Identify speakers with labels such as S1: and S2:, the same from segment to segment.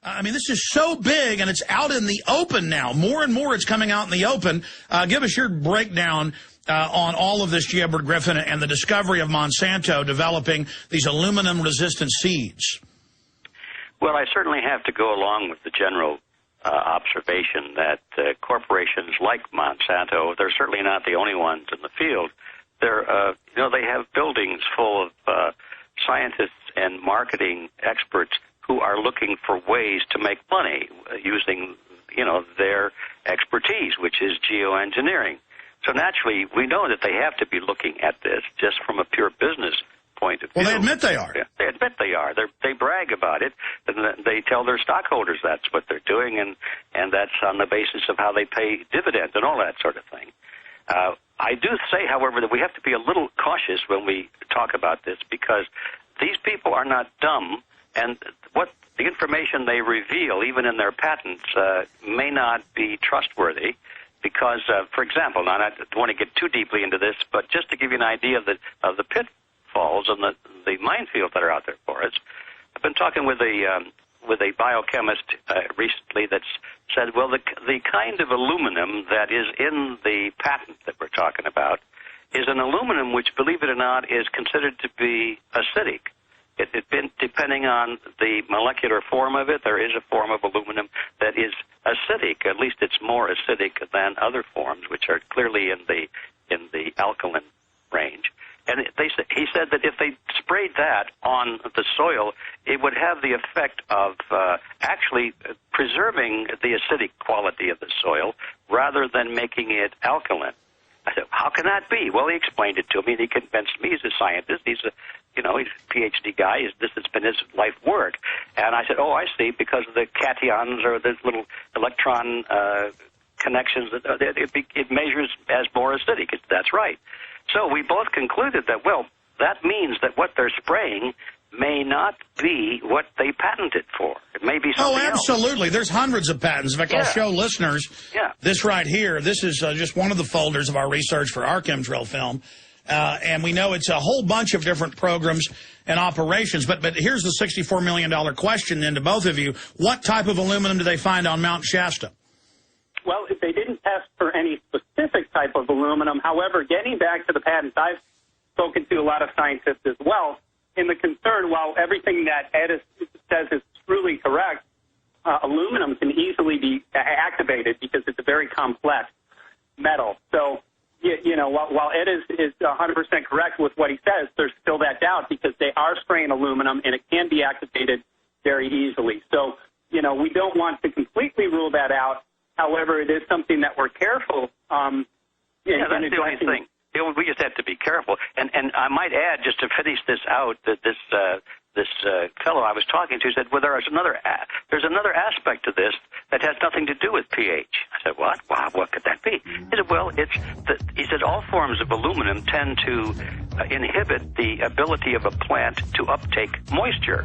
S1: I mean, this is so big, and it's out in the open now. More and more it's coming out in the open. Give us your breakdown on all of this, G. Edward Griffin, and the discovery of Monsanto developing these aluminum-resistant seeds.
S2: Well, I certainly have to go along with the general observation that corporations like Monsanto, they're certainly not the only ones in the field. They're, they have buildings full of scientists and marketing experts who are looking for ways to make money using, their expertise, which is geoengineering. So naturally, we know that they have to be looking at this just from a pure business point of view.
S1: Well, they admit they are.
S2: Yeah, they admit they are. They brag about it, and they tell their stockholders that's what they're doing, and that's on the basis of how they pay dividends and all that sort of thing. I do say, however, that we have to be a little cautious when we talk about this because these people are not dumb, and what the information they reveal, even in their patents, may not be trustworthy. Because, for example, now I don't want to get too deeply into this, but just to give you an idea of the pitfalls and the minefields that are out there for us, I've been talking with a biochemist recently that's said, well, the kind of aluminum that is in the patent that we're talking about is an aluminum which, believe it or not, is considered to be acidic. Depending on the molecular form of it, there is a form of aluminum that is acidic. At least it's more acidic than other forms, which are clearly in the alkaline range. And he said that if they sprayed that on the soil, it would have the effect of actually preserving the acidic quality of the soil rather than making it alkaline. I said, how can that be? Well, he explained it to me, and he convinced me. He's a scientist. He's a PhD guy. This has been his life work. And I said, oh, I see, because of the cations or the little electron connections, it measures as more acidic. That's right. So we both concluded that, well, that means that what they're spraying may not be what they patented for. It may be something else.
S1: Oh, absolutely. There's hundreds of patents. In fact, I'll show listeners this right here. This is just one of the folders of our research for our chemtrail film. And we know it's a whole bunch of different programs and operations. But here's the $64 million question then to both of you. What type of aluminum do they find on Mount Shasta?
S3: Well, if they didn't test for any specific type of aluminum, however, getting back to the patents, I've spoken to a lot of scientists as well. In the concern, while everything that Ed says is truly correct, aluminum can easily be activated because it's a very complex metal. So, while Ed is 100% correct with what he says, there's still that doubt because they are spraying aluminum and it can be activated very easily. So, we don't want to completely rule that out. However, it is something that we're careful.
S2: That's the only thing. We just have to be careful. And I might add, just to finish this out, that this fellow I was talking to said, well, there's another aspect to this that has nothing to do with pH. I said, what? Wow, what could that be? He said, well, he said all forms of aluminum tend to inhibit the ability of a plant to uptake moisture.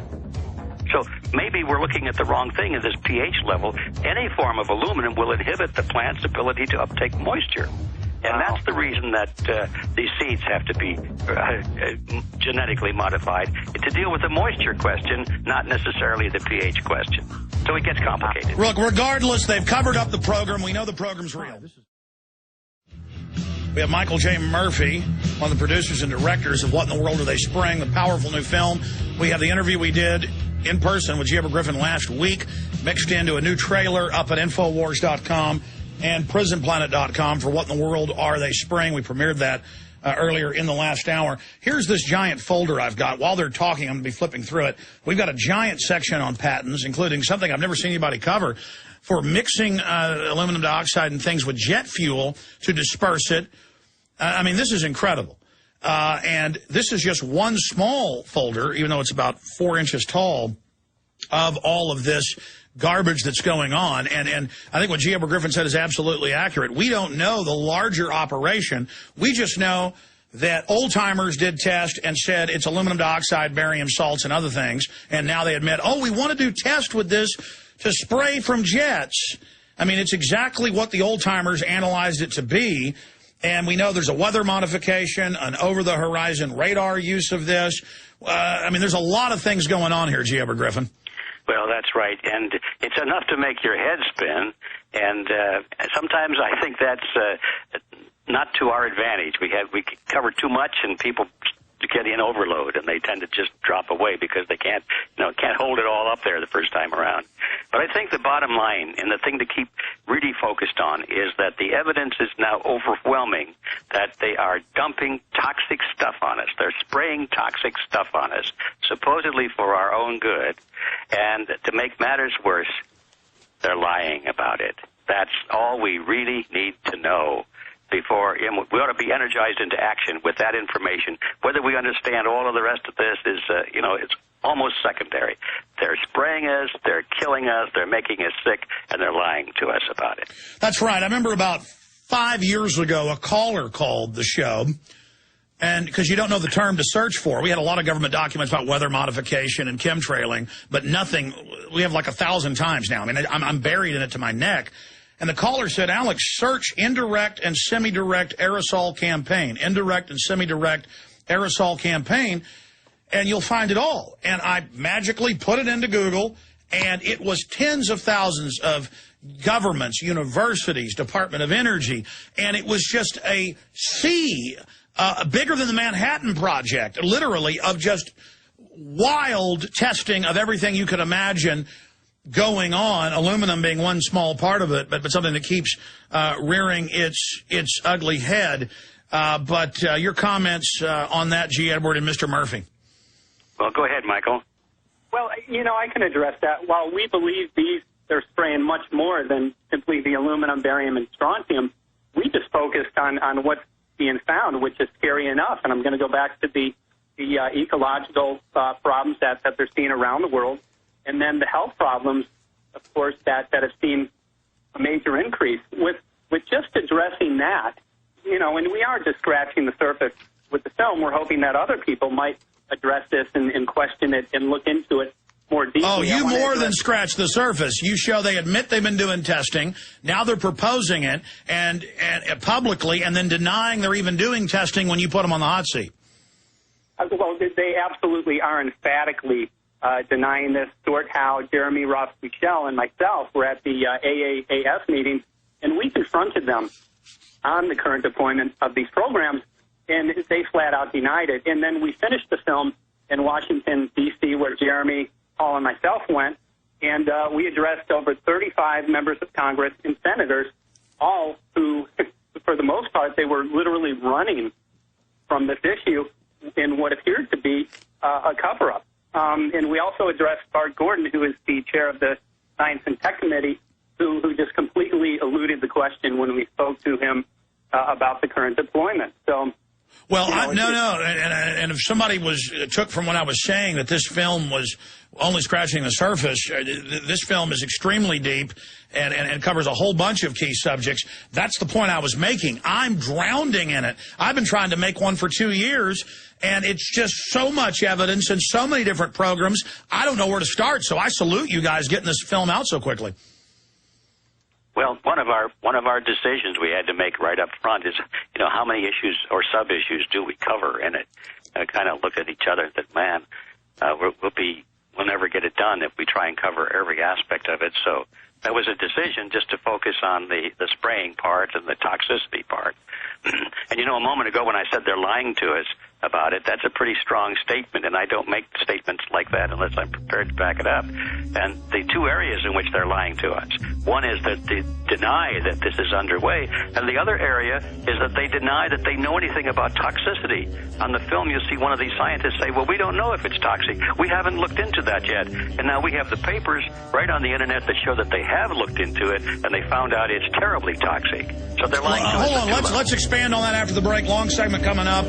S2: So maybe we're looking at the wrong thing at this pH level. Any form of aluminum will inhibit the plant's ability to uptake moisture. And that's the reason that these seeds have to be genetically modified to deal with the moisture question, not necessarily the pH question. So it gets complicated.
S1: Look, regardless, they've covered up the program. We know the program's real. We have Michael J. Murphy, one of the producers and directors of What in the World Are They Spraying, the powerful new film. We have the interview we did in person with G. Edward Griffin last week, mixed into a new trailer up at Infowars.com. and PrisonPlanet.com for What in the World Are They Spraying. We premiered that earlier in the last hour. Here's this giant folder I've got. While they're talking, I'm going to be flipping through it. We've got a giant section on patents, including something I've never seen anybody cover, for mixing aluminum dioxide and things with jet fuel to disperse it. I mean, this is incredible. And this is just one small folder, even though it's about 4 inches tall, of all of this garbage that's going on. And I think what G. Edward Griffin said is absolutely accurate. We don't know the larger operation. We just know that old-timers did test and said it's aluminum dioxide, barium salts, and other things. And now they admit, oh, we want to do tests with this to spray from jets. I mean, it's exactly what the old-timers analyzed it to be. And we know there's a weather modification, an over-the-horizon radar use of this. I mean, there's a lot of things going on here, G. Edward Griffin.
S2: Well, that's right, and it's enough to make your head spin, and sometimes I think that's not to our advantage. We cover too much, and people get in overload, and they tend to just drop away because they can't hold it all up there the first time around. But I think the bottom line, and the thing to keep really focused on, is that the evidence is now overwhelming that they are dumping toxic stuff on us. They're spraying toxic stuff on us, supposedly for our own good. And to make matters worse, they're lying about it. That's all we really need to know. Before we ought to be energized into action with that information. Whether we understand all of the rest of this is, it's almost secondary. They're spraying us, they're killing us, they're making us sick, and they're lying to us about it.
S1: That's right. I remember about 5 years ago, a caller called the show, and because you don't know the term to search for, we had a lot of government documents about weather modification and chemtrailing, but nothing. We have like 1,000 times now. I mean, I'm buried in it to my neck. And the caller said, Alex, search indirect and semi-direct aerosol campaign, indirect and semi-direct aerosol campaign, and you'll find it all. And I magically put it into Google, and it was tens of thousands of governments, universities, Department of Energy, and it was just a sea bigger than the Manhattan Project, literally, of just wild testing of everything you could imagine going on, aluminum being one small part of it, but something that keeps rearing its ugly head. But your comments on that, G. Edward and Mr. Murphy.
S2: Well, go ahead, Michael.
S3: Well, I can address that. While we believe they're spraying much more than simply the aluminum, barium, and strontium, we just focused on what's being found, which is scary enough. And I'm going to go back to the ecological problems that they're seeing around the world. And then the health problems, of course, that have seen a major increase. With just addressing that, and we are just scratching the surface with the film, we're hoping that other people might address this and question it and look into it more deeply.
S1: Oh, you more than scratch the surface. You show they admit they've been doing testing. Now they're proposing it and publicly and then denying they're even doing testing when you put them on the hot seat.
S3: Well, they absolutely are emphatically denying this. Stuart Howe, Jeremy Ross Michel, and myself were at the AAAS meeting, and we confronted them on the current deployment of these programs, and they flat out denied it. And then we finished the film in Washington, D.C., where Jeremy, Paul, and myself went, and we addressed over 35 members of Congress and senators, all who, for the most part, they were literally running from this issue in what appeared to be a cover-up. And we also addressed Bart Gordon, who is the chair of the Science and Tech Committee, who just completely eluded the question when we spoke to him about the current deployment. So,
S1: well, and if somebody took from what I was saying that this film was only scratching the surface, this film is extremely deep and covers a whole bunch of key subjects. That's the point I was making. I'm drowning in it. I've been trying to make one for 2 years, and it's just so much evidence and so many different programs. I don't know where to start, so I salute you guys getting this film out so quickly.
S2: Well, one of our decisions we had to make right up front is, how many issues or sub-issues do we cover in it? I kind of look at each other and said, man, we'll never get it done if we try and cover every aspect of it. So that was a decision just to focus on the spraying part and the toxicity part. And a moment ago when I said they're lying to us about it, that's a pretty strong statement, and I don't make statements like that unless I'm prepared to back it up. And the two areas in which they're lying to us, one is that they deny that this is underway, and the other area is that they deny that they know anything about toxicity. On the film, you'll see one of these scientists say, well, we don't know if it's toxic. We haven't looked into that yet. And now we have the papers right on the Internet that show that they have looked into it, and they found out it's terribly toxic. So they're lying to us.
S1: Hold on, let's expand on that after the break. Long segment coming up.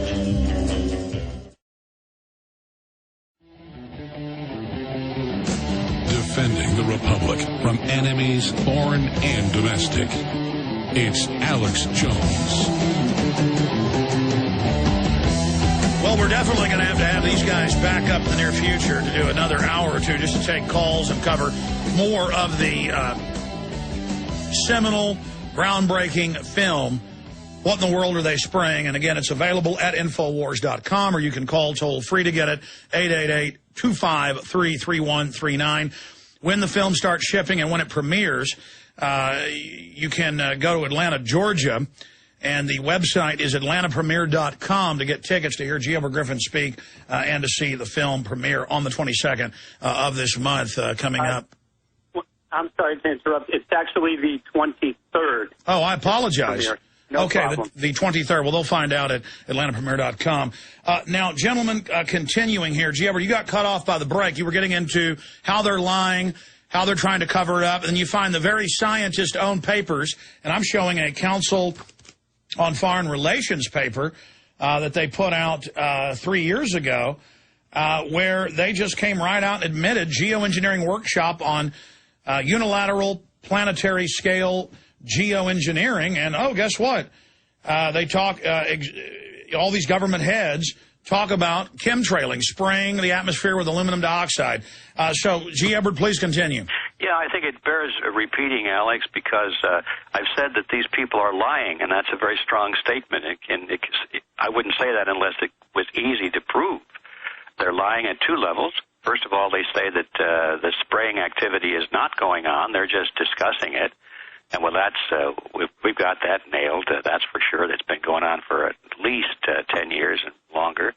S4: Defending the Republic from enemies, foreign and domestic. It's Alex Jones.
S1: Well, we're definitely going to have these guys back up in the near future to do another hour or two just to take calls and cover more of the seminal, groundbreaking film, What in the World Are They Spraying? And again, it's available at Infowars.com, or you can call toll free to get it, 888-253-3139. when the film starts shipping and when it premieres. You can go to Atlanta, Georgia, and the website is atlantapremiere.com to get tickets to hear G. Edward Griffin speak and to see the film premiere on the 22nd of this month coming up.
S3: I'm sorry to interrupt. It's actually the 23rd.
S1: Oh, I apologize.
S3: No
S1: okay,
S3: problem.
S1: the 23rd. Well, they'll find out at atlantapremiere.com. Now, gentlemen, continuing here. G. Edward, you got cut off by the break. You were getting into how they're lying, how they're trying to cover it up, and you find the very scientist-owned papers, and I'm showing a Council on Foreign Relations paper that they put out 3 years ago, where they just came right out and admitted geo-engineering workshop on unilateral planetary scale geo-engineering, and oh, guess what? They talk, all these government heads talk about chemtrailing, spraying the atmosphere with aluminum dioxide. So, G. Edward, please continue.
S2: Yeah, I think it bears repeating, Alex, because I've said that these people are lying, and that's a very strong statement. I wouldn't say that unless it was easy to prove. They're lying at two levels. First of all, they say that the spraying activity is not going on. They're just discussing it. And well, we've got that nailed. That's for sure. That's been going on for at least 10 years and longer.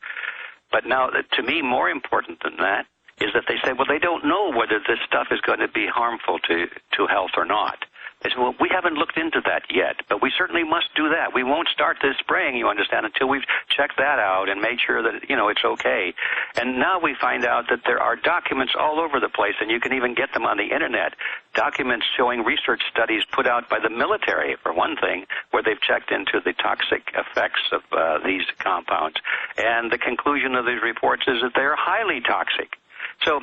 S2: But now, to me, more important than that is that they say, well, they don't know whether this stuff is going to be harmful to health or not. They say, well, we haven't looked into that yet, but we certainly must do that. We won't start this spraying, you understand, until we've checked that out and made sure that, it's okay. And now we find out that there are documents all over the place, and you can even get them on the Internet, documents showing research studies put out by the military, for one thing, where they've checked into the toxic effects of these compounds. And the conclusion of these reports is that they are highly toxic. So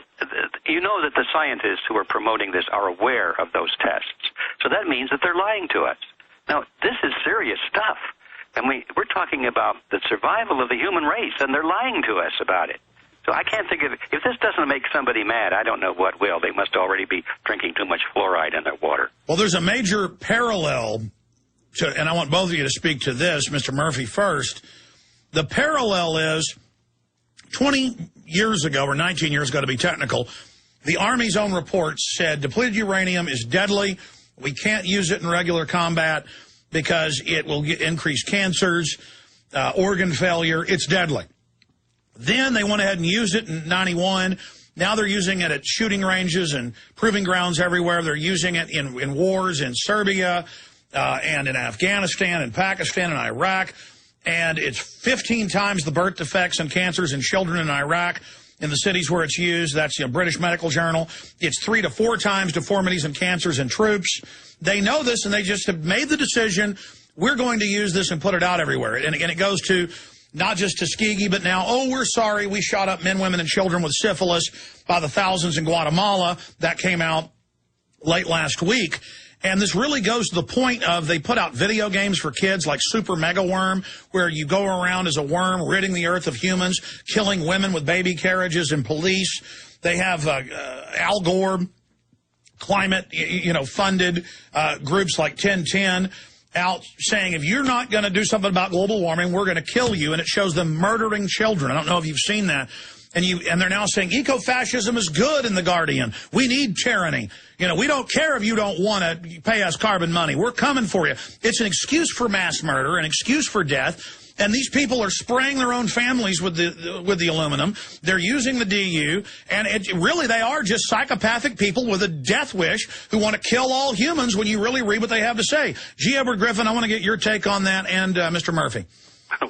S2: you know that the scientists who are promoting this are aware of those tests. So that means that they're lying to us. Now, this is serious stuff. And we're talking about the survival of the human race, and they're lying to us about it. So I can't think of it. If this doesn't make somebody mad, I don't know what will. They must already be drinking too much fluoride in their water.
S1: Well, there's a major parallel, and I want both of you to speak to this, Mr. Murphy first. The parallel is 20 years ago, or 19 years ago to be technical, the Army's own reports said depleted uranium is deadly. We can't use it in regular combat because it will increase cancers, organ failure. It's deadly. Then they went ahead and used it in 91. Now they're using it at shooting ranges and proving grounds everywhere. They're using it in wars in Serbia and in Afghanistan and Pakistan and Iraq. And it's 15 times the birth defects and cancers in children in Iraq in the cities where it's used. That's British Medical Journal. It's 3 to 4 times deformities and cancers in troops. They know this, and they just have made the decision, we're going to use this and put it out everywhere. And it goes to not just Tuskegee, but now, oh, we're sorry, we shot up men, women, and children with syphilis by the thousands in Guatemala. That came out late last week. And this really goes to the point of they put out video games for kids like Super Mega Worm, where you go around as a worm, ridding the earth of humans, killing women with baby carriages and police. They have Al Gore, climate, funded groups like 1010 out saying, if you're not going to do something about global warming, we're going to kill you. And it shows them murdering children. I don't know if you've seen that. And they're now saying eco-fascism is good in The Guardian. We need tyranny. We don't care if you don't want to pay us carbon money. We're coming for you. It's an excuse for mass murder, an excuse for death. And these people are spraying their own families with the aluminum. They're using the DU. And really, they are just psychopathic people with a death wish who want to kill all humans when you really read what they have to say. G. Edward Griffin, I want to get your take on that, and Mr. Murphy.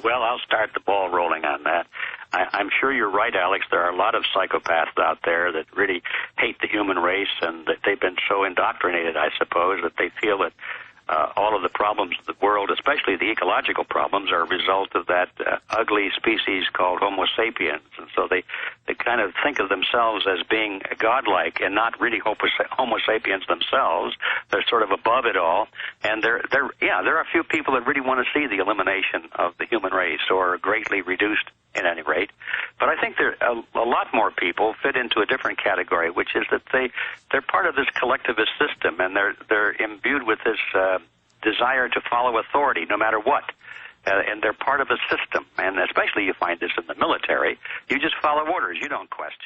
S2: Well, I'll start the ball rolling on that. I'm sure you're right, Alex. There are a lot of psychopaths out there that really hate the human race, and that they've been so indoctrinated, I suppose, that they feel that all of the problems of the world, especially the ecological problems, are a result of that ugly species called Homo sapiens. And so they kind of think of themselves as being godlike and not really Homo sapiens themselves. They're sort of above it all. And there are a few people that really want to see the elimination of the human race, or greatly reduced at any rate. But I think a lot more people fit into a different category, which is that they're part of this collectivist system, and they're imbued with this desire to follow authority no matter what. And they're part of a system, and especially you find this in the military. You just follow orders. You don't question.